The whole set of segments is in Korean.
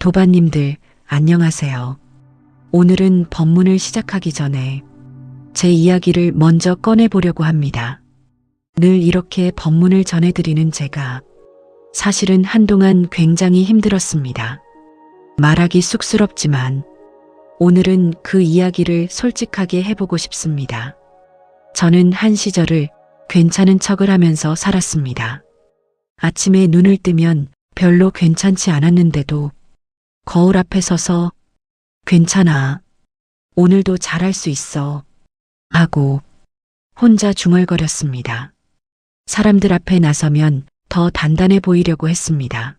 도반님들, 안녕하세요. 오늘은 법문을 시작하기 전에 제 이야기를 먼저 꺼내보려고 합니다. 늘 이렇게 법문을 전해드리는 제가 사실은 한동안 굉장히 힘들었습니다. 말하기 쑥스럽지만 오늘은 그 이야기를 솔직하게 해보고 싶습니다. 저는 한 시절을 괜찮은 척을 하면서 살았습니다. 아침에 눈을 뜨면 별로 괜찮지 않았는데도 거울 앞에 서서 괜찮아. 오늘도 잘할 수 있어. 하고 혼자 중얼거렸습니다. 사람들 앞에 나서면 더 단단해 보이려고 했습니다.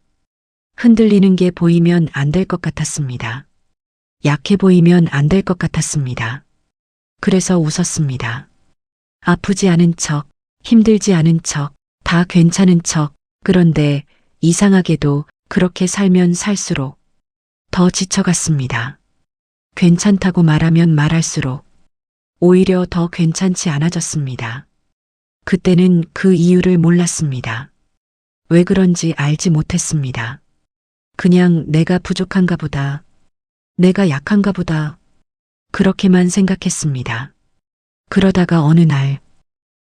흔들리는 게 보이면 안 될 것 같았습니다. 약해 보이면 안 될 것 같았습니다. 그래서 웃었습니다. 아프지 않은 척, 힘들지 않은 척, 다 괜찮은 척. 그런데 이상하게도 그렇게 살면 살수록 더 지쳐갔습니다. 괜찮다고 말하면 말할수록 오히려 더 괜찮지 않아졌습니다. 그때는 그 이유를 몰랐습니다. 왜 그런지 알지 못했습니다. 그냥 내가 부족한가 보다. 내가 약한가 보다. 그렇게만 생각했습니다. 그러다가 어느 날,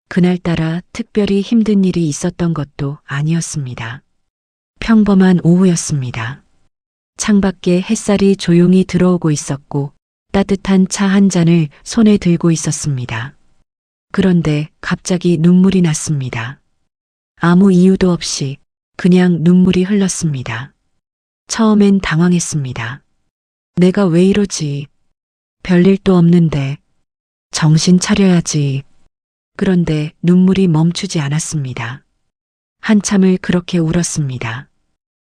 그날따라 특별히 힘든 일이 있었던 것도 아니었습니다. 평범한 오후였습니다. 창밖에 햇살이 조용히 들어오고 있었고 따뜻한 차 한 잔을 손에 들고 있었습니다. 그런데 갑자기 눈물이 났습니다. 아무 이유도 없이 그냥 눈물이 흘렀습니다. 처음엔 당황했습니다. 내가 왜 이러지? 별일도 없는데 정신 차려야지. 그런데 눈물이 멈추지 않았습니다. 한참을 그렇게 울었습니다.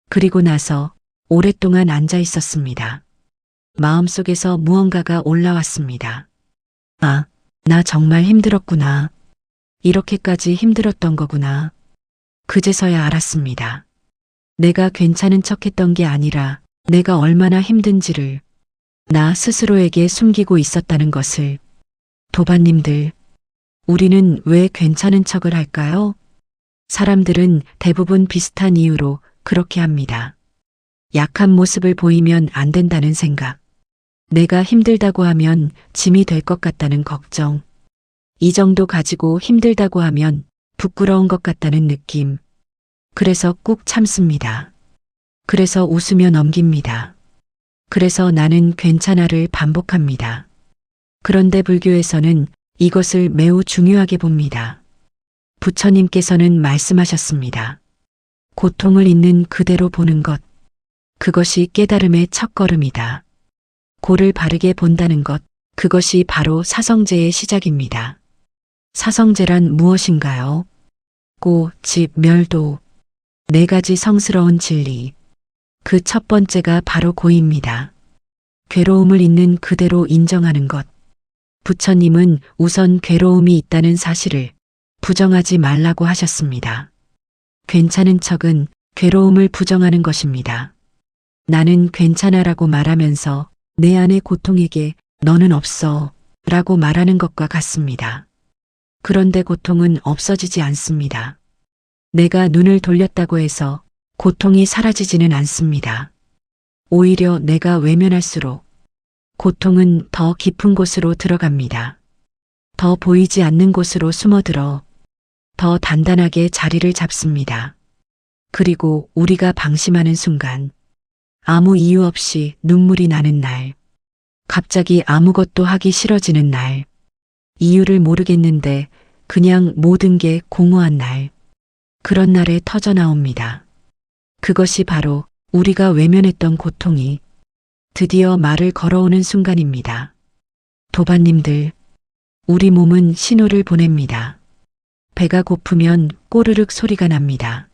그리고 나서 오랫동안 앉아 있었습니다. 마음속에서 무언가가 올라왔습니다. 아, 나 정말 힘들었구나. 이렇게까지 힘들었던 거구나. 그제서야 알았습니다. 내가 괜찮은 척했던 게 아니라 내가 얼마나 힘든지를 나 스스로에게 숨기고 있었다는 것을. 도반님들, 우리는 왜 괜찮은 척을 할까요? 사람들은 대부분 비슷한 이유로 그렇게 합니다. 약한 모습을 보이면 안 된다는 생각. 내가 힘들다고 하면 짐이 될 것 같다는 걱정. 이 정도 가지고 힘들다고 하면 부끄러운 것 같다는 느낌. 그래서 꾹 참습니다. 그래서 웃으며 넘깁니다. 그래서 나는 괜찮아를 반복합니다. 그런데 불교에서는 이것을 매우 중요하게 봅니다. 부처님께서는 말씀하셨습니다. 고통을 있는 그대로 보는 것. 그것이 깨달음의 첫걸음이다. 고를 바르게 본다는 것. 그것이 바로 사성제의 시작입니다. 사성제란 무엇인가요? 고, 집, 멸도. 네 가지 성스러운 진리. 그 첫 번째가 바로 고입니다. 괴로움을 있는 그대로 인정하는 것. 부처님은 우선 괴로움이 있다는 사실을 부정하지 말라고 하셨습니다. 괜찮은 척은 괴로움을 부정하는 것입니다. 나는 괜찮아라고 말하면서 내 안의 고통에게 너는 없어 라고 말하는 것과 같습니다. 그런데 고통은 없어지지 않습니다. 내가 눈을 돌렸다고 해서 고통이 사라지지는 않습니다. 오히려 내가 외면할수록 고통은 더 깊은 곳으로 들어갑니다. 더 보이지 않는 곳으로 숨어들어 더 단단하게 자리를 잡습니다. 그리고 우리가 방심하는 순간 아무 이유 없이 눈물이 나는 날, 갑자기 아무것도 하기 싫어지는 날, 이유를 모르겠는데 그냥 모든 게 공허한 날, 그런 날에 터져 나옵니다. 그것이 바로 우리가 외면했던 고통이 드디어 말을 걸어오는 순간입니다. 도반님들, 우리 몸은 신호를 보냅니다. 배가 고프면 꼬르륵 소리가 납니다.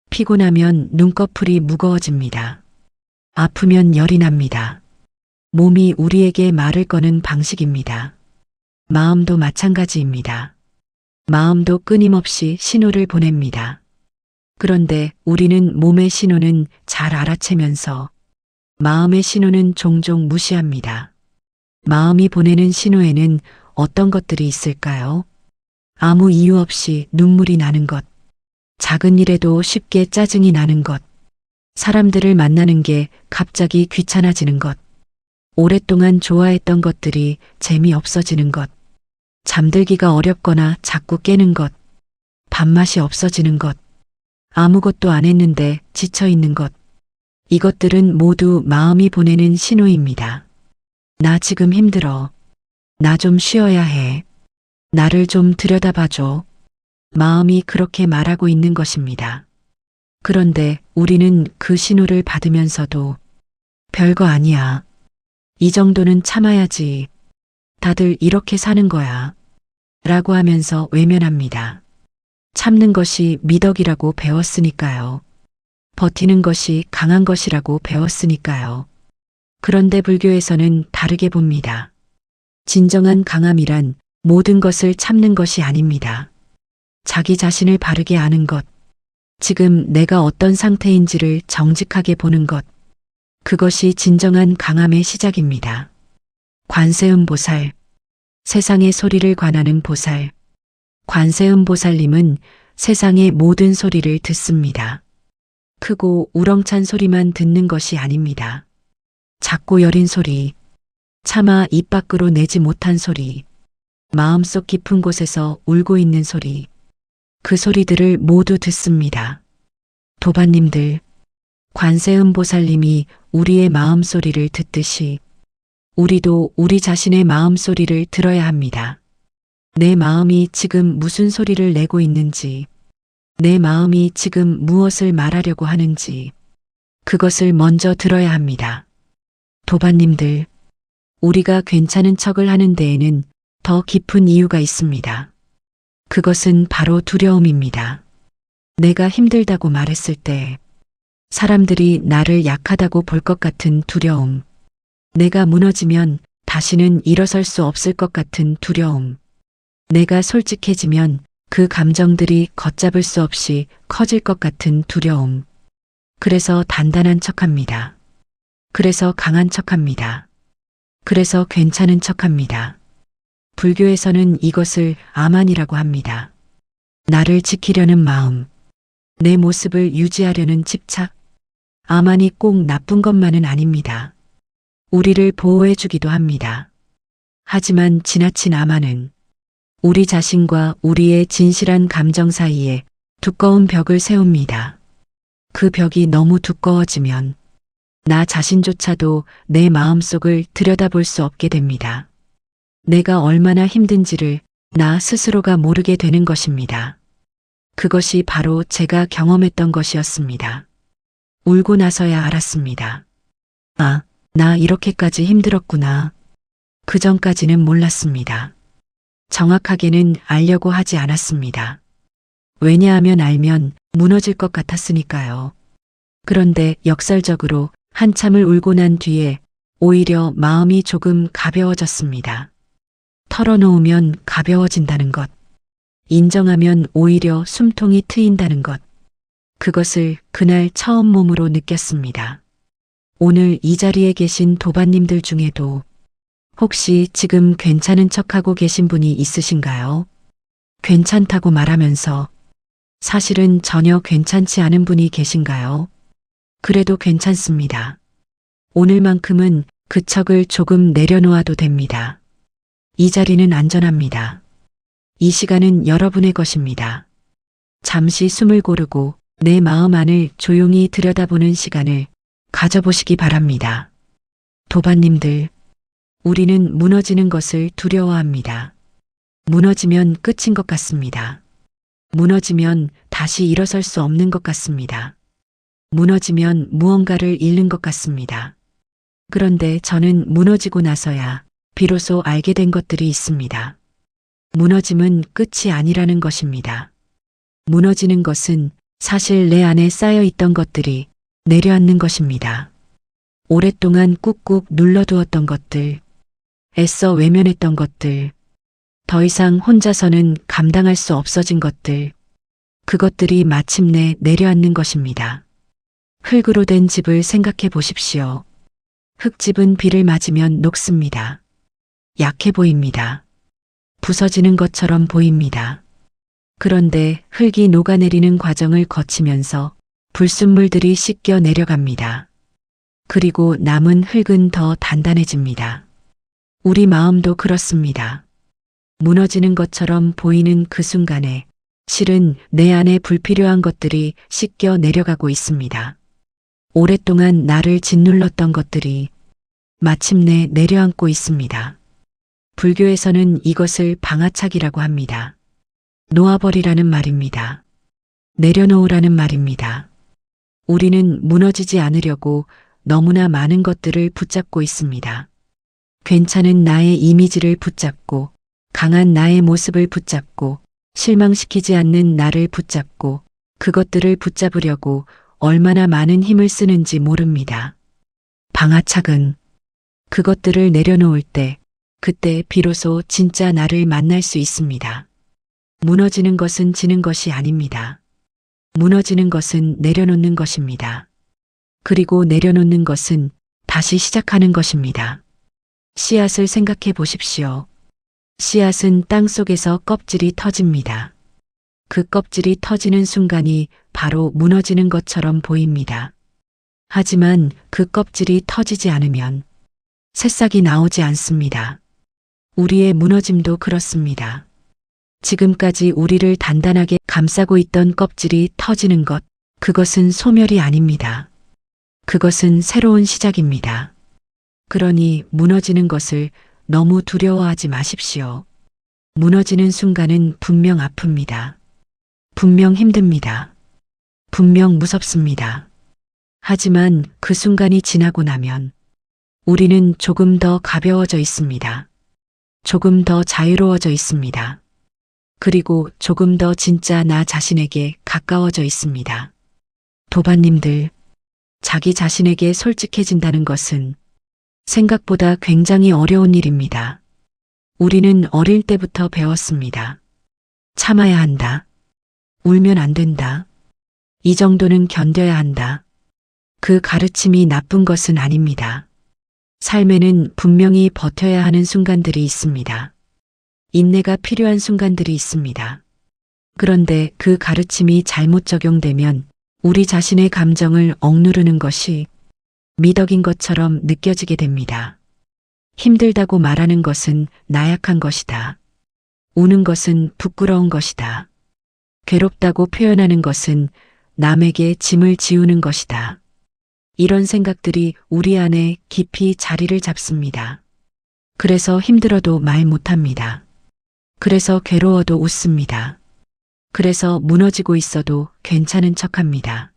피곤하면 눈꺼풀이 무거워집니다. 아프면 열이 납니다. 몸이 우리에게 말을 거는 방식입니다. 마음도 마찬가지입니다. 마음도 끊임없이 신호를 보냅니다. 그런데 우리는 몸의 신호는 잘 알아채면서 마음의 신호는 종종 무시합니다. 마음이 보내는 신호에는 어떤 것들이 있을까요? 아무 이유 없이 눈물이 나는 것, 작은 일에도 쉽게 짜증이 나는 것, 사람들을 만나는 게 갑자기 귀찮아지는 것. 오랫동안 좋아했던 것들이 재미없어지는 것. 잠들기가 어렵거나 자꾸 깨는 것. 밥맛이 없어지는 것. 아무것도 안 했는데 지쳐 있는 것. 이것들은 모두 마음이 보내는 신호입니다. 나 지금 힘들어. 나 좀 쉬어야 해. 나를 좀 들여다봐줘. 마음이 그렇게 말하고 있는 것입니다. 그런데 우리는 그 신호를 받으면서도 별거 아니야. 이 정도는 참아야지. 다들 이렇게 사는 거야. 라고 하면서 외면합니다. 참는 것이 미덕이라고 배웠으니까요. 버티는 것이 강한 것이라고 배웠으니까요. 그런데 불교에서는 다르게 봅니다. 진정한 강함이란 모든 것을 참는 것이 아닙니다. 자기 자신을 바르게 아는 것, 지금 내가 어떤 상태인지를 정직하게 보는 것, 그것이 진정한 강함의 시작입니다. 관세음보살, 세상의 소리를 관하는 보살. 관세음보살님은 세상의 모든 소리를 듣습니다. 크고 우렁찬 소리만 듣는 것이 아닙니다. 작고 여린 소리, 차마 입 밖으로 내지 못한 소리, 마음속 깊은 곳에서 울고 있는 소리, 그 소리들을 모두 듣습니다. 도반님들, 관세음보살님이 우리의 마음 소리를 듣듯이 우리도 우리 자신의 마음 소리를 들어야 합니다. 내 마음이 지금 무슨 소리를 내고 있는지, 내 마음이 지금 무엇을 말하려고 하는지, 그것을 먼저 들어야 합니다. 도반님들, 우리가 괜찮은 척을 하는 데에는 더 깊은 이유가 있습니다. 그것은 바로 두려움입니다. 내가 힘들다고 말했을 때 사람들이 나를 약하다고 볼 것 같은 두려움. 내가 무너지면 다시는 일어설 수 없을 것 같은 두려움. 내가 솔직해지면 그 감정들이 걷잡을 수 없이 커질 것 같은 두려움. 그래서 단단한 척합니다. 그래서 강한 척합니다. 그래서 괜찮은 척합니다. 불교에서는 이것을 아만이라고 합니다. 나를 지키려는 마음, 내 모습을 유지하려는 집착. 아만이 꼭 나쁜 것만은 아닙니다. 우리를 보호해주기도 합니다. 하지만 지나친 아만은 우리 자신과 우리의 진실한 감정 사이에 두꺼운 벽을 세웁니다. 그 벽이 너무 두꺼워지면 나 자신조차도 내 마음속을 들여다볼 수 없게 됩니다. 내가 얼마나 힘든지를 나 스스로가 모르게 되는 것입니다. 그것이 바로 제가 경험했던 것이었습니다. 울고 나서야 알았습니다. 아, 나 이렇게까지 힘들었구나. 그 전까지는 몰랐습니다. 정확하게는 알려고 하지 않았습니다. 왜냐하면 알면 무너질 것 같았으니까요. 그런데 역설적으로 한참을 울고 난 뒤에 오히려 마음이 조금 가벼워졌습니다. 털어놓으면 가벼워진다는 것. 인정하면 오히려 숨통이 트인다는 것. 그것을 그날 처음 몸으로 느꼈습니다. 오늘 이 자리에 계신 도반님들 중에도 혹시 지금 괜찮은 척하고 계신 분이 있으신가요? 괜찮다고 말하면서 사실은 전혀 괜찮지 않은 분이 계신가요? 그래도 괜찮습니다. 오늘만큼은 그 척을 조금 내려놓아도 됩니다. 이 자리는 안전합니다. 이 시간은 여러분의 것입니다. 잠시 숨을 고르고 내 마음 안을 조용히 들여다보는 시간을 가져보시기 바랍니다. 도반님들, 우리는 무너지는 것을 두려워합니다. 무너지면 끝인 것 같습니다. 무너지면 다시 일어설 수 없는 것 같습니다. 무너지면 무언가를 잃는 것 같습니다. 그런데 저는 무너지고 나서야 비로소 알게 된 것들이 있습니다. 무너짐은 끝이 아니라는 것입니다. 무너지는 것은 사실 내 안에 쌓여 있던 것들이 내려앉는 것입니다. 오랫동안 꾹꾹 눌러두었던 것들, 애써 외면했던 것들, 더 이상 혼자서는 감당할 수 없어진 것들, 그것들이 마침내 내려앉는 것입니다. 흙으로 된 집을 생각해 보십시오. 흙집은 비를 맞으면 녹습니다. 약해 보입니다. 부서지는 것처럼 보입니다. 그런데 흙이 녹아내리는 과정을 거치면서 불순물들이 씻겨 내려갑니다. 그리고 남은 흙은 더 단단해집니다. 우리 마음도 그렇습니다. 무너지는 것처럼 보이는 그 순간에 실은 내 안에 불필요한 것들이 씻겨 내려가고 있습니다. 오랫동안 나를 짓눌렀던 것들이 마침내 내려앉고 있습니다. 불교에서는 이것을 방아착이라고 합니다. 놓아버리라는 말입니다. 내려놓으라는 말입니다. 우리는 무너지지 않으려고 너무나 많은 것들을 붙잡고 있습니다. 괜찮은 나의 이미지를 붙잡고, 강한 나의 모습을 붙잡고, 실망시키지 않는 나를 붙잡고, 그것들을 붙잡으려고 얼마나 많은 힘을 쓰는지 모릅니다. 방아착은 그것들을 내려놓을 때, 그때 비로소 진짜 나를 만날 수 있습니다. 무너지는 것은 지는 것이 아닙니다. 무너지는 것은 내려놓는 것입니다. 그리고 내려놓는 것은 다시 시작하는 것입니다. 씨앗을 생각해 보십시오. 씨앗은 땅 속에서 껍질이 터집니다. 그 껍질이 터지는 순간이 바로 무너지는 것처럼 보입니다. 하지만 그 껍질이 터지지 않으면 새싹이 나오지 않습니다. 우리의 무너짐도 그렇습니다. 지금까지 우리를 단단하게 감싸고 있던 껍질이 터지는 것, 그것은 소멸이 아닙니다. 그것은 새로운 시작입니다. 그러니 무너지는 것을 너무 두려워하지 마십시오. 무너지는 순간은 분명 아픕니다. 분명 힘듭니다. 분명 무섭습니다. 하지만 그 순간이 지나고 나면 우리는 조금 더 가벼워져 있습니다. 조금 더 자유로워져 있습니다. 그리고 조금 더 진짜 나 자신에게 가까워져 있습니다. 도반님들, 자기 자신에게 솔직해진다는 것은 생각보다 굉장히 어려운 일입니다. 우리는 어릴 때부터 배웠습니다. 참아야 한다. 울면 안 된다. 이 정도는 견뎌야 한다. 그 가르침이 나쁜 것은 아닙니다. 삶에는 분명히 버텨야 하는 순간들이 있습니다. 인내가 필요한 순간들이 있습니다. 그런데 그 가르침이 잘못 적용되면 우리 자신의 감정을 억누르는 것이 미덕인 것처럼 느껴지게 됩니다. 힘들다고 말하는 것은 나약한 것이다. 우는 것은 부끄러운 것이다. 괴롭다고 표현하는 것은 남에게 짐을 지우는 것이다. 이런 생각들이 우리 안에 깊이 자리를 잡습니다. 그래서 힘들어도 말 못합니다. 그래서 괴로워도 웃습니다. 그래서 무너지고 있어도 괜찮은 척합니다.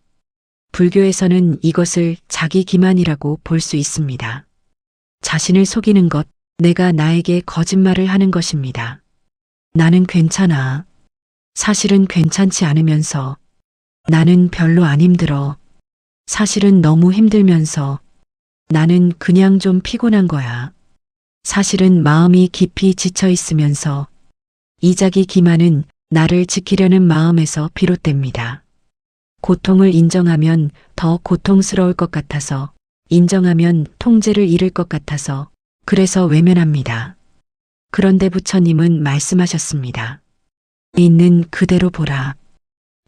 불교에서는 이것을 자기 기만이라고 볼 수 있습니다. 자신을 속이는 것, 내가 나에게 거짓말을 하는 것입니다. 나는 괜찮아. 사실은 괜찮지 않으면서 나는 별로 안 힘들어. 사실은 너무 힘들면서 나는 그냥 좀 피곤한 거야. 사실은 마음이 깊이 지쳐 있으면서 이 자기 기만은 나를 지키려는 마음에서 비롯됩니다. 고통을 인정하면 더 고통스러울 것 같아서, 인정하면 통제를 잃을 것 같아서, 그래서 외면합니다. 그런데 부처님은 말씀하셨습니다. 있는 그대로 보라.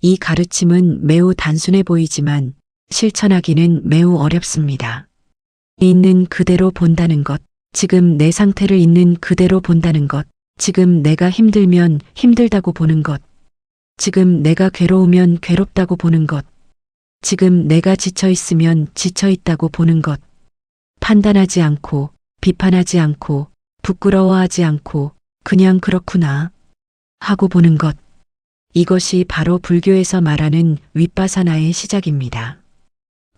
이 가르침은 매우 단순해 보이지만 실천하기는 매우 어렵습니다. 있는 그대로 본다는 것, 지금 내 상태를 있는 그대로 본다는 것, 지금 내가 힘들면 힘들다고 보는 것, 지금 내가 괴로우면 괴롭다고 보는 것, 지금 내가 지쳐 있으면 지쳐 있다고 보는 것, 판단하지 않고, 비판하지 않고, 부끄러워하지 않고, 그냥 그렇구나 하고 보는 것. 이것이 바로 불교에서 말하는 윗바사나의 시작입니다.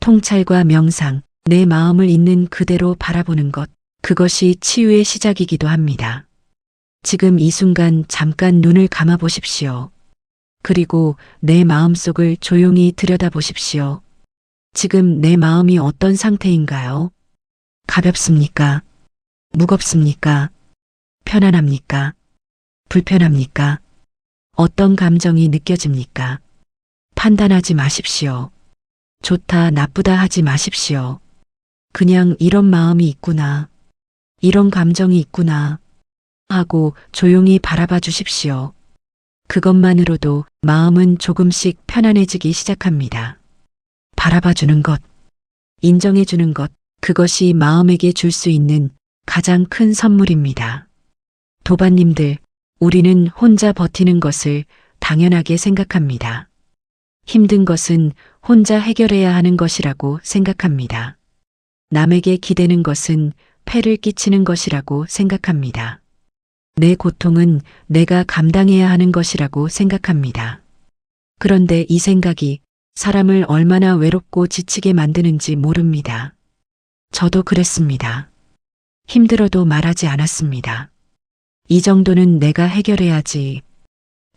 통찰과 명상, 내 마음을 있는 그대로 바라보는 것, 그것이 치유의 시작이기도 합니다. 지금 이 순간 잠깐 눈을 감아 보십시오. 그리고 내 마음속을 조용히 들여다보십시오. 지금 내 마음이 어떤 상태인가요? 가볍습니까? 무겁습니까? 편안합니까? 불편합니까? 어떤 감정이 느껴집니까? 판단하지 마십시오. 좋다, 나쁘다 하지 마십시오. 그냥 이런 마음이 있구나. 이런 감정이 있구나. 하고 조용히 바라봐 주십시오. 그것만으로도 마음은 조금씩 편안해지기 시작합니다. 바라봐주는 것, 인정해주는 것, 그것이 마음에게 줄 수 있는 가장 큰 선물입니다. 도반님들, 우리는 혼자 버티는 것을 당연하게 생각합니다. 힘든 것은 혼자 해결해야 하는 것이라고 생각합니다. 남에게 기대는 것은 폐를 끼치는 것이라고 생각합니다. 내 고통은 내가 감당해야 하는 것이라고 생각합니다. 그런데 이 생각이 사람을 얼마나 외롭고 지치게 만드는지 모릅니다. 저도 그랬습니다. 힘들어도 말하지 않았습니다. 이 정도는 내가 해결해야지.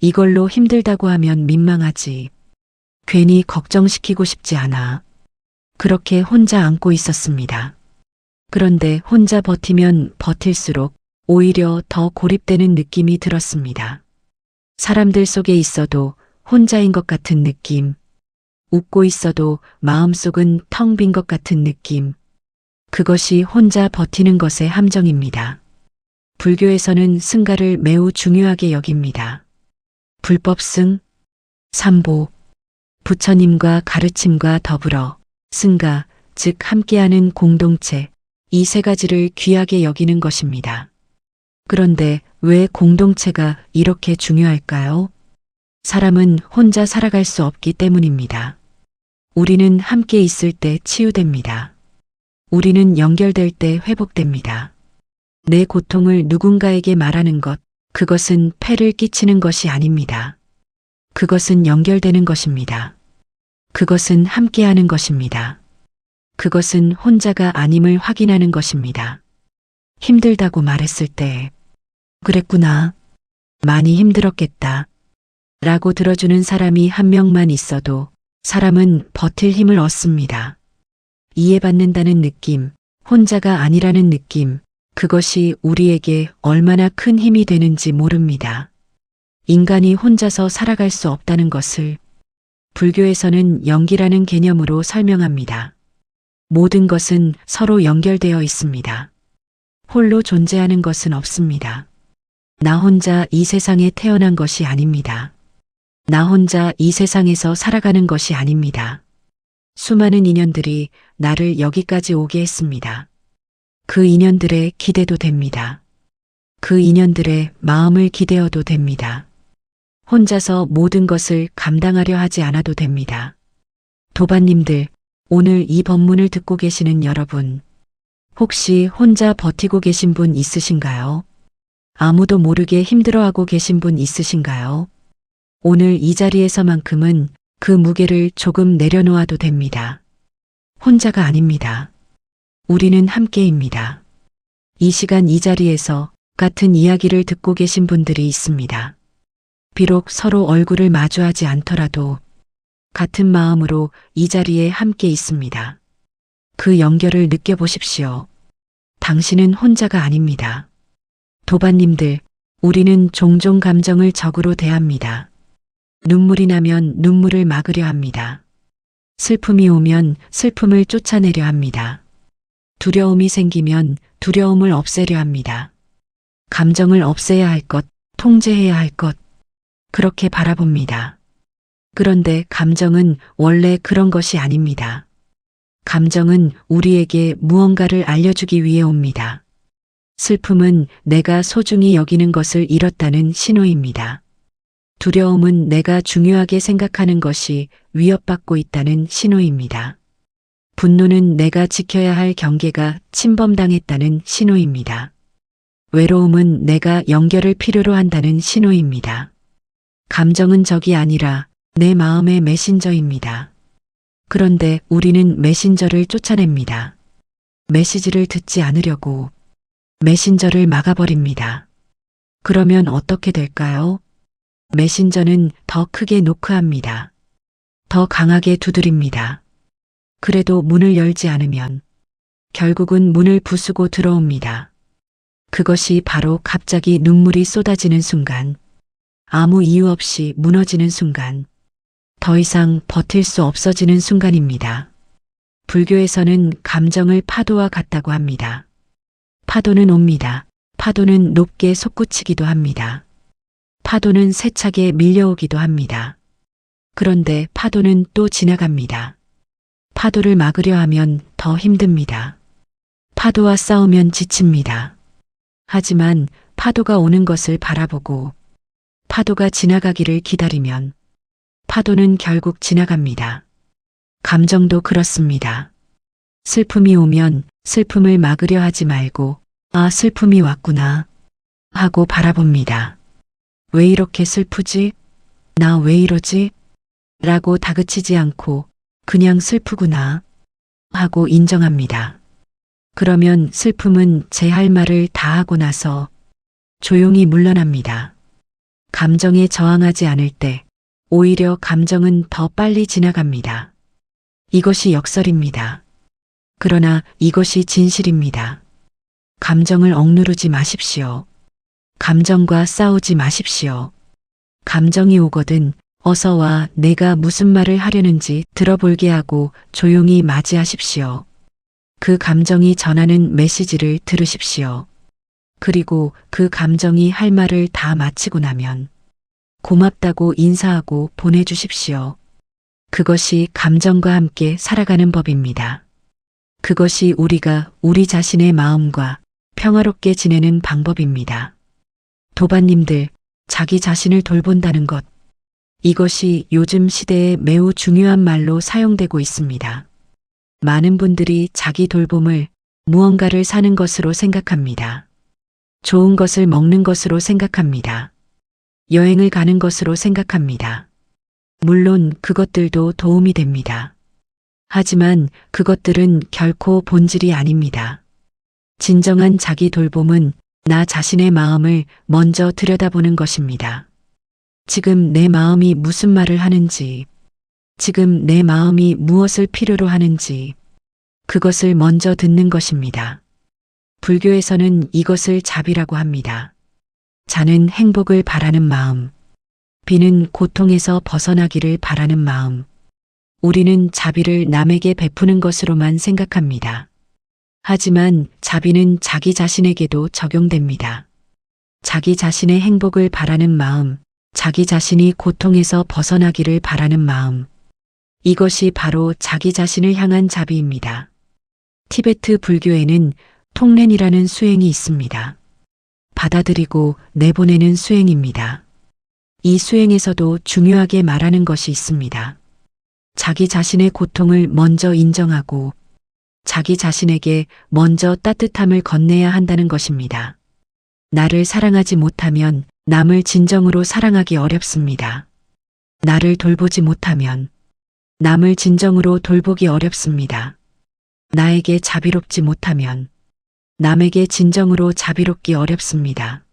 이걸로 힘들다고 하면 민망하지. 괜히 걱정시키고 싶지 않아. 그렇게 혼자 안고 있었습니다. 그런데 혼자 버티면 버틸수록 오히려 더 고립되는 느낌이 들었습니다. 사람들 속에 있어도 혼자인 것 같은 느낌. 웃고 있어도 마음속은 텅 빈 것 같은 느낌. 그것이 혼자 버티는 것의 함정입니다. 불교에서는 승가를 매우 중요하게 여깁니다. 불법승, 삼보, 부처님과 가르침과 더불어 승가, 즉 함께하는 공동체, 이 세 가지를 귀하게 여기는 것입니다. 그런데 왜 공동체가 이렇게 중요할까요? 사람은 혼자 살아갈 수 없기 때문입니다. 우리는 함께 있을 때 치유됩니다. 우리는 연결될 때 회복됩니다. 내 고통을 누군가에게 말하는 것, 그것은 폐를 끼치는 것이 아닙니다. 그것은 연결되는 것입니다. 그것은 함께하는 것입니다. 그것은 혼자가 아님을 확인하는 것입니다. 힘들다고 말했을 때, 그랬구나. 많이 힘들었겠다. 라고 들어주는 사람이 한 명만 있어도 사람은 버틸 힘을 얻습니다. 이해받는다는 느낌, 혼자가 아니라는 느낌, 그것이 우리에게 얼마나 큰 힘이 되는지 모릅니다. 인간이 혼자서 살아갈 수 없다는 것을 불교에서는 연기라는 개념으로 설명합니다. 모든 것은 서로 연결되어 있습니다. 홀로 존재하는 것은 없습니다. 나 혼자 이 세상에 태어난 것이 아닙니다. 나 혼자 이 세상에서 살아가는 것이 아닙니다. 수많은 인연들이 나를 여기까지 오게 했습니다. 그 인연들에 기대도 됩니다. 그 인연들의 마음을 기대어도 됩니다. 혼자서 모든 것을 감당하려 하지 않아도 됩니다. 도반님들, 오늘 이 법문을 듣고 계시는 여러분, 혹시 혼자 버티고 계신 분 있으신가요? 아무도 모르게 힘들어하고 계신 분 있으신가요? 오늘 이 자리에서만큼은 그 무게를 조금 내려놓아도 됩니다. 혼자가 아닙니다. 우리는 함께입니다. 이 시간 이 자리에서 같은 이야기를 듣고 계신 분들이 있습니다. 비록 서로 얼굴을 마주하지 않더라도 같은 마음으로 이 자리에 함께 있습니다. 그 연결을 느껴보십시오. 당신은 혼자가 아닙니다. 도반님들, 우리는 종종 감정을 적으로 대합니다. 눈물이 나면 눈물을 막으려 합니다. 슬픔이 오면 슬픔을 쫓아내려 합니다. 두려움이 생기면 두려움을 없애려 합니다. 감정을 없애야 할 것, 통제해야 할 것, 그렇게 바라봅니다. 그런데 감정은 원래 그런 것이 아닙니다. 감정은 우리에게 무언가를 알려주기 위해 옵니다. 슬픔은 내가 소중히 여기는 것을 잃었다는 신호입니다. 두려움은 내가 중요하게 생각하는 것이 위협받고 있다는 신호입니다. 분노는 내가 지켜야 할 경계가 침범당했다는 신호입니다. 외로움은 내가 연결을 필요로 한다는 신호입니다. 감정은 적이 아니라 내 마음의 메신저입니다. 그런데 우리는 메신저를 쫓아냅니다. 메시지를 듣지 않으려고 메신저를 막아버립니다. 그러면 어떻게 될까요? 메신저는 더 크게 노크합니다. 더 강하게 두드립니다. 그래도 문을 열지 않으면 결국은 문을 부수고 들어옵니다. 그것이 바로 갑자기 눈물이 쏟아지는 순간, 아무 이유 없이 무너지는 순간, 더 이상 버틸 수 없어지는 순간입니다. 불교에서는 감정을 파도와 같다고 합니다. 파도는 옵니다. 파도는 높게 솟구치기도 합니다. 파도는 세차게 밀려오기도 합니다. 그런데 파도는 또 지나갑니다. 파도를 막으려 하면 더 힘듭니다. 파도와 싸우면 지칩니다. 하지만 파도가 오는 것을 바라보고 파도가 지나가기를 기다리면 파도는 결국 지나갑니다. 감정도 그렇습니다. 슬픔이 오면 슬픔을 막으려 하지 말고 아, 슬픔이 왔구나 하고 바라봅니다. 왜 이렇게 슬프지? 나 왜 이러지? 라고 다그치지 않고 그냥 슬프구나 하고 인정합니다. 그러면 슬픔은 제 할 말을 다 하고 나서 조용히 물러납니다. 감정에 저항하지 않을 때 오히려 감정은 더 빨리 지나갑니다. 이것이 역설입니다. 그러나 이것이 진실입니다. 감정을 억누르지 마십시오. 감정과 싸우지 마십시오. 감정이 오거든 어서 와 내가 무슨 말을 하려는지 들어볼게 하고 조용히 맞이하십시오. 그 감정이 전하는 메시지를 들으십시오. 그리고 그 감정이 할 말을 다 마치고 나면 고맙다고 인사하고 보내주십시오. 그것이 감정과 함께 살아가는 법입니다. 그것이 우리가 우리 자신의 마음과 평화롭게 지내는 방법입니다. 도반님들, 자기 자신을 돌본다는 것. 이것이 요즘 시대에 매우 중요한 말로 사용되고 있습니다. 많은 분들이 자기 돌봄을 무언가를 사는 것으로 생각합니다. 좋은 것을 먹는 것으로 생각합니다. 여행을 가는 것으로 생각합니다. 물론 그것들도 도움이 됩니다. 하지만 그것들은 결코 본질이 아닙니다. 진정한 자기 돌봄은 나 자신의 마음을 먼저 들여다보는 것입니다. 지금 내 마음이 무슨 말을 하는지, 지금 내 마음이 무엇을 필요로 하는지, 그것을 먼저 듣는 것입니다. 불교에서는 이것을 자비라고 합니다. 자는 행복을 바라는 마음, 비는 고통에서 벗어나기를 바라는 마음. 우리는 자비를 남에게 베푸는 것으로만 생각합니다. 하지만 자비는 자기 자신에게도 적용됩니다. 자기 자신의 행복을 바라는 마음, 자기 자신이 고통에서 벗어나기를 바라는 마음. 이것이 바로 자기 자신을 향한 자비입니다. 티베트 불교에는 통렌이라는 수행이 있습니다. 받아들이고 내보내는 수행입니다. 이 수행에서도 중요하게 말하는 것이 있습니다. 자기 자신의 고통을 먼저 인정하고 자기 자신에게 먼저 따뜻함을 건네야 한다는 것입니다. 나를 사랑하지 못하면 남을 진정으로 사랑하기 어렵습니다. 나를 돌보지 못하면 남을 진정으로 돌보기 어렵습니다. 나에게 자비롭지 못하면 남에게 진정으로 자비롭기 어렵습니다.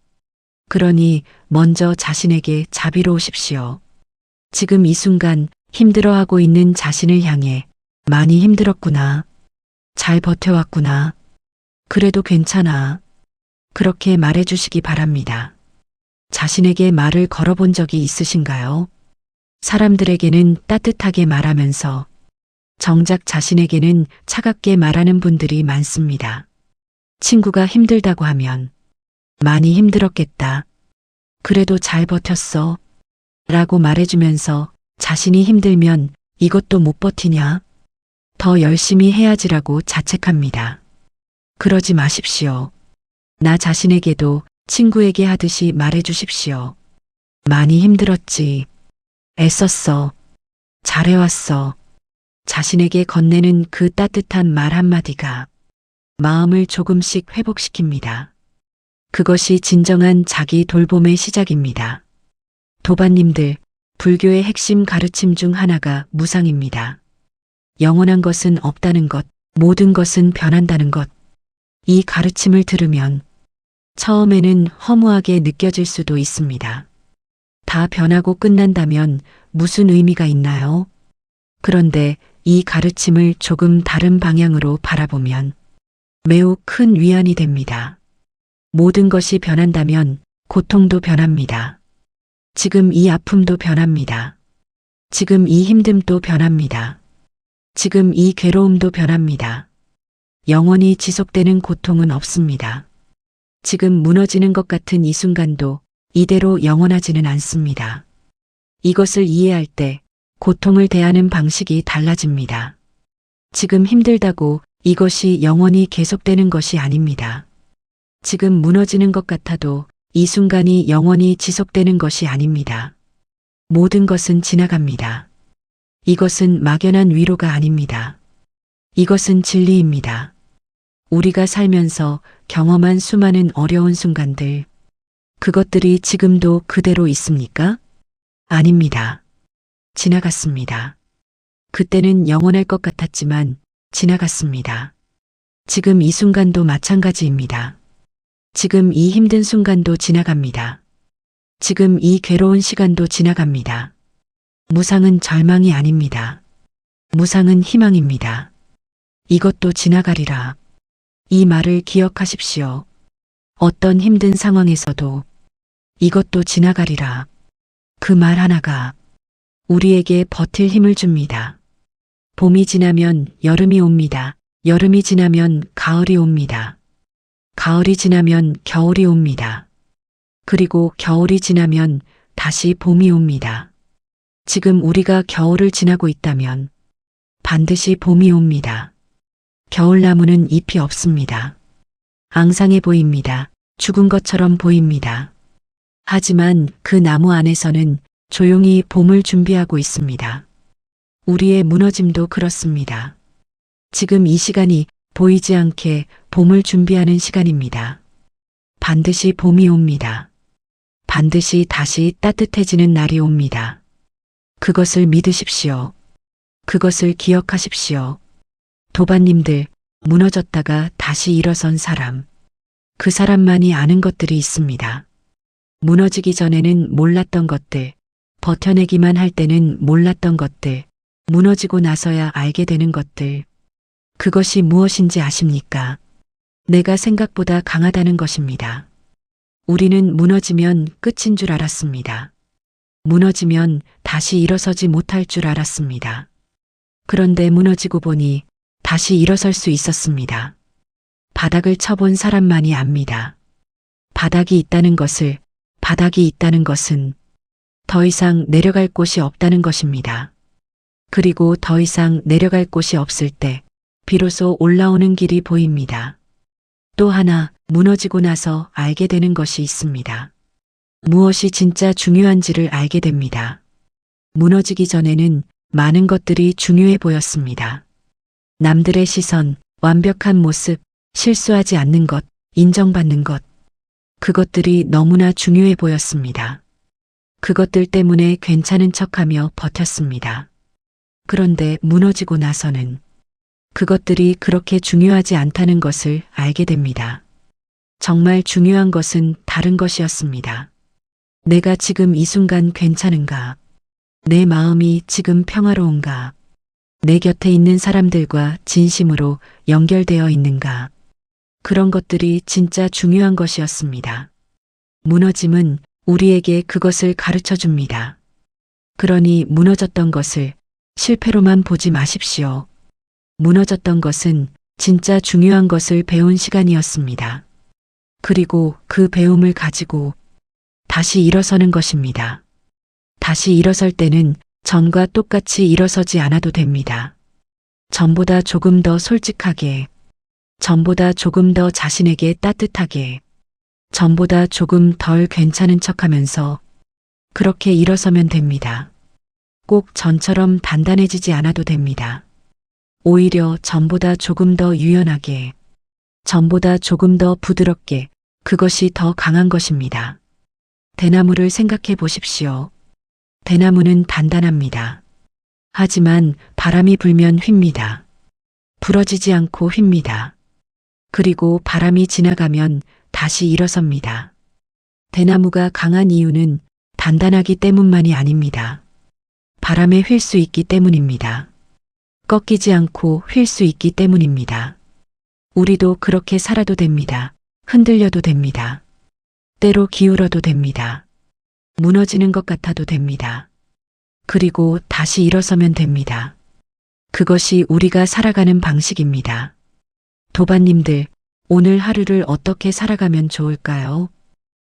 그러니 먼저 자신에게 자비로우십시오. 지금 이 순간 힘들어하고 있는 자신을 향해 많이 힘들었구나. 잘 버텨왔구나. 그래도 괜찮아. 그렇게 말해주시기 바랍니다. 자신에게 말을 걸어본 적이 있으신가요? 사람들에게는 따뜻하게 말하면서 정작 자신에게는 차갑게 말하는 분들이 많습니다. 친구가 힘들다고 하면 많이 힘들었겠다. 그래도 잘 버텼어. 라고 말해주면서 자신이 힘들면 이것도 못 버티냐? 더 열심히 해야지라고 자책합니다. 그러지 마십시오. 나 자신에게도 친구에게 하듯이 말해주십시오. 많이 힘들었지. 애썼어. 잘해왔어. 자신에게 건네는 그 따뜻한 말 한마디가 마음을 조금씩 회복시킵니다. 그것이 진정한 자기 돌봄의 시작입니다. 도반님들, 불교의 핵심 가르침 중 하나가 무상입니다. 영원한 것은 없다는 것, 모든 것은 변한다는 것. 이 가르침을 들으면 처음에는 허무하게 느껴질 수도 있습니다. 다 변하고 끝난다면 무슨 의미가 있나요? 그런데 이 가르침을 조금 다른 방향으로 바라보면 매우 큰 위안이 됩니다. 모든 것이 변한다면 고통도 변합니다. 지금 이 아픔도 변합니다. 지금 이 힘듦도 변합니다. 지금 이 괴로움도 변합니다. 영원히 지속되는 고통은 없습니다. 지금 무너지는 것 같은 이 순간도 이대로 영원하지는 않습니다. 이것을 이해할 때 고통을 대하는 방식이 달라집니다. 지금 힘들다고 이것이 영원히 계속되는 것이 아닙니다. 지금 무너지는 것 같아도 이 순간이 영원히 지속되는 것이 아닙니다. 모든 것은 지나갑니다. 이것은 막연한 위로가 아닙니다. 이것은 진리입니다. 우리가 살면서 경험한 수많은 어려운 순간들, 그것들이 지금도 그대로 있습니까? 아닙니다. 지나갔습니다. 그때는 영원할 것 같았지만 지나갔습니다. 지금 이 순간도 마찬가지입니다. 지금 이 힘든 순간도 지나갑니다. 지금 이 괴로운 시간도 지나갑니다. 무상은 절망이 아닙니다. 무상은 희망입니다. 이것도 지나가리라. 이 말을 기억하십시오. 어떤 힘든 상황에서도 이것도 지나가리라. 그 말 하나가 우리에게 버틸 힘을 줍니다. 봄이 지나면 여름이 옵니다. 여름이 지나면 가을이 옵니다. 가을이 지나면 겨울이 옵니다. 그리고 겨울이 지나면 다시 봄이 옵니다. 지금 우리가 겨울을 지나고 있다면 반드시 봄이 옵니다. 겨울나무는 잎이 없습니다. 앙상해 보입니다. 죽은 것처럼 보입니다. 하지만 그 나무 안에서는 조용히 봄을 준비하고 있습니다. 우리의 무너짐도 그렇습니다. 지금 이 시간이 보이지 않게 봄을 준비하는 시간입니다. 반드시 봄이 옵니다. 반드시 다시 따뜻해지는 날이 옵니다. 그것을 믿으십시오. 그것을 기억하십시오. 도반님들, 무너졌다가 다시 일어선 사람. 그 사람만이 아는 것들이 있습니다. 무너지기 전에는 몰랐던 것들, 버텨내기만 할 때는 몰랐던 것들, 무너지고 나서야 알게 되는 것들. 그것이 무엇인지 아십니까? 내가 생각보다 강하다는 것입니다. 우리는 무너지면 끝인 줄 알았습니다. 무너지면 다시 일어서지 못할 줄 알았습니다. 그런데 무너지고 보니 다시 일어설 수 있었습니다. 바닥을 쳐본 사람만이 압니다. 바닥이 있다는 것은 더 이상 내려갈 곳이 없다는 것입니다. 그리고 더 이상 내려갈 곳이 없을 때 비로소 올라오는 길이 보입니다. 또 하나 무너지고 나서 알게 되는 것이 있습니다. 무엇이 진짜 중요한지를 알게 됩니다. 무너지기 전에는 많은 것들이 중요해 보였습니다. 남들의 시선, 완벽한 모습, 실수하지 않는 것, 인정받는 것. 그것들이 너무나 중요해 보였습니다. 그것들 때문에 괜찮은 척하며 버텼습니다. 그런데 무너지고 나서는 그것들이 그렇게 중요하지 않다는 것을 알게 됩니다. 정말 중요한 것은 다른 것이었습니다. 내가 지금 이 순간 괜찮은가? 내 마음이 지금 평화로운가? 내 곁에 있는 사람들과 진심으로 연결되어 있는가? 그런 것들이 진짜 중요한 것이었습니다. 무너짐은 우리에게 그것을 가르쳐 줍니다. 그러니 무너졌던 것을 실패로만 보지 마십시오. 무너졌던 것은 진짜 중요한 것을 배운 시간이었습니다. 그리고 그 배움을 가지고 다시 일어서는 것입니다. 다시 일어설 때는 전과 똑같이 일어서지 않아도 됩니다. 전보다 조금 더 솔직하게, 전보다 조금 더 자신에게 따뜻하게, 전보다 조금 덜 괜찮은 척하면서 그렇게 일어서면 됩니다. 꼭 전처럼 단단해지지 않아도 됩니다. 오히려 전보다 조금 더 유연하게, 전보다 조금 더 부드럽게, 그것이 더 강한 것입니다. 대나무를 생각해 보십시오. 대나무는 단단합니다. 하지만 바람이 불면 휩니다. 부러지지 않고 휩니다. 그리고 바람이 지나가면 다시 일어섭니다. 대나무가 강한 이유는 단단하기 때문만이 아닙니다. 바람에 휠 수 있기 때문입니다. 꺾이지 않고 휠 수 있기 때문입니다. 우리도 그렇게 살아도 됩니다. 흔들려도 됩니다. 때로 기울어도 됩니다. 무너지는 것 같아도 됩니다. 그리고 다시 일어서면 됩니다. 그것이 우리가 살아가는 방식입니다. 도반님들, 오늘 하루를 어떻게 살아가면 좋을까요?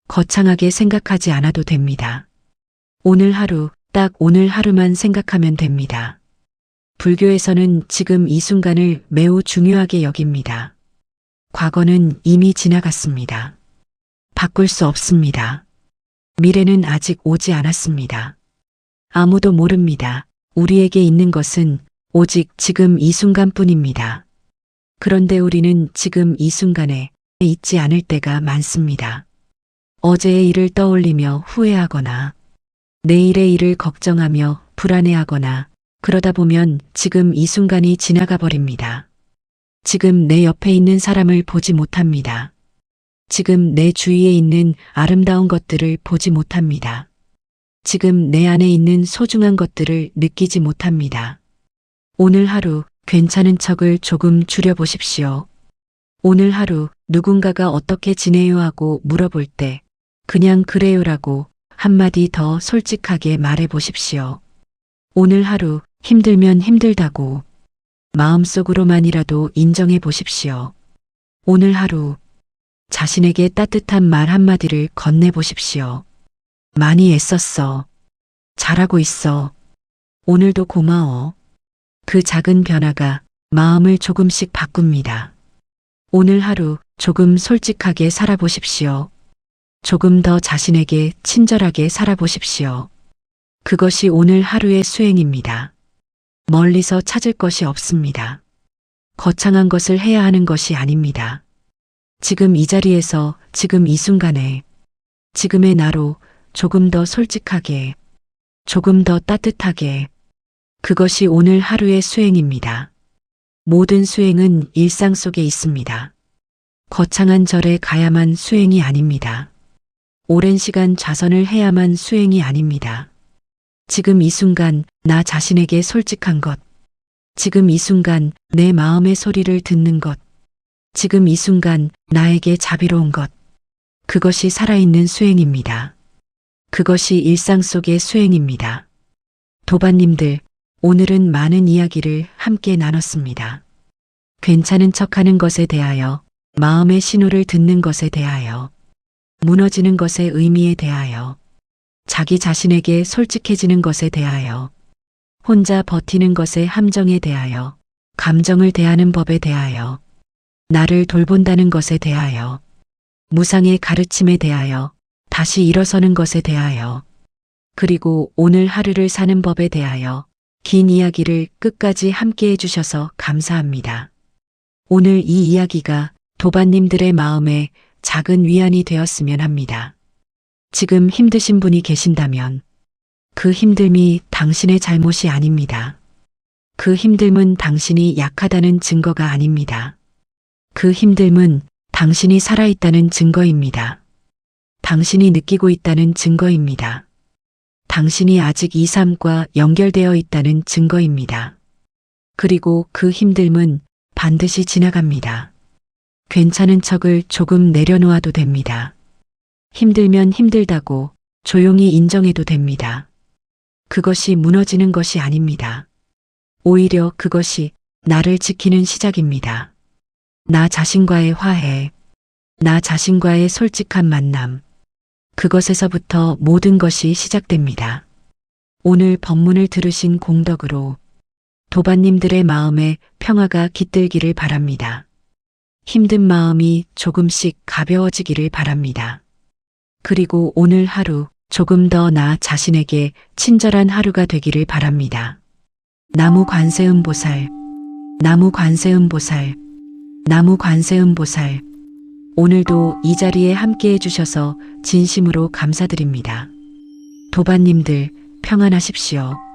거창하게 생각하지 않아도 됩니다. 오늘 하루, 딱 오늘 하루만 생각하면 됩니다. 불교에서는 지금 이 순간을 매우 중요하게 여깁니다. 과거는 이미 지나갔습니다. 바꿀 수 없습니다. 미래는 아직 오지 않았습니다. 아무도 모릅니다. 우리에게 있는 것은 오직 지금 이 순간뿐입니다. 그런데 우리는 지금 이 순간에 있지 않을 때가 많습니다. 어제의 일을 떠올리며 후회하거나 내일의 일을 걱정하며 불안해하거나 그러다 보면 지금 이 순간이 지나가 버립니다. 지금 내 옆에 있는 사람을 보지 못합니다. 지금 내 주위에 있는 아름다운 것들을 보지 못합니다. 지금 내 안에 있는 소중한 것들을 느끼지 못합니다. 오늘 하루 괜찮은 척을 조금 줄여보십시오. 오늘 하루 누군가가 어떻게 지내요 하고 물어볼 때 그냥 그래요라고 한마디 더 솔직하게 말해보십시오. 오늘 하루 힘들면 힘들다고 마음속으로만이라도 인정해 보십시오. 오늘 하루 자신에게 따뜻한 말 한마디를 건네보십시오. 많이 애썼어. 잘하고 있어. 오늘도 고마워. 그 작은 변화가 마음을 조금씩 바꿉니다. 오늘 하루 조금 솔직하게 살아보십시오. 조금 더 자신에게 친절하게 살아보십시오. 그것이 오늘 하루의 수행입니다. 멀리서 찾을 것이 없습니다. 거창한 것을 해야 하는 것이 아닙니다. 지금 이 자리에서 지금 이 순간에 지금의 나로 조금 더 솔직하게 조금 더 따뜻하게 그것이 오늘 하루의 수행입니다. 모든 수행은 일상 속에 있습니다. 거창한 절에 가야만 수행이 아닙니다. 오랜 시간 좌선을 해야만 수행이 아닙니다. 지금 이 순간 나 자신에게 솔직한 것, 지금 이 순간 내 마음의 소리를 듣는 것, 지금 이 순간 나에게 자비로운 것, 그것이 살아있는 수행입니다. 그것이 일상 속의 수행입니다. 도반님들, 오늘은 많은 이야기를 함께 나눴습니다. 괜찮은 척하는 것에 대하여, 마음의 신호를 듣는 것에 대하여, 무너지는 것의 의미에 대하여, 자기 자신에게 솔직해지는 것에 대하여, 혼자 버티는 것의 함정에 대하여, 감정을 대하는 법에 대하여, 나를 돌본다는 것에 대하여, 무상의 가르침에 대하여, 다시 일어서는 것에 대하여, 그리고 오늘 하루를 사는 법에 대하여 긴 이야기를 끝까지 함께 해주셔서 감사합니다. 오늘 이 이야기가 도반님들의 마음에 작은 위안이 되었으면 합니다. 지금 힘드신 분이 계신다면 그 힘듦이 당신의 잘못이 아닙니다. 그 힘듦은 당신이 약하다는 증거가 아닙니다. 그 힘듦은 당신이 살아있다는 증거입니다. 당신이 느끼고 있다는 증거입니다. 당신이 아직 이 삶과 연결되어 있다는 증거입니다. 그리고 그 힘듦은 반드시 지나갑니다. 괜찮은 척을 조금 내려놓아도 됩니다. 힘들면 힘들다고 조용히 인정해도 됩니다. 그것이 무너지는 것이 아닙니다. 오히려 그것이 나를 지키는 시작입니다. 나 자신과의 화해, 나 자신과의 솔직한 만남, 그것에서부터 모든 것이 시작됩니다. 오늘 법문을 들으신 공덕으로 도반님들의 마음에 평화가 깃들기를 바랍니다. 힘든 마음이 조금씩 가벼워지기를 바랍니다. 그리고 오늘 하루 조금 더 나 자신에게 친절한 하루가 되기를 바랍니다. 나무 관세음보살, 나무 관세음보살, 나무 관세음보살. 오늘도 이 자리에 함께 해주셔서 진심으로 감사드립니다. 도반님들 평안하십시오.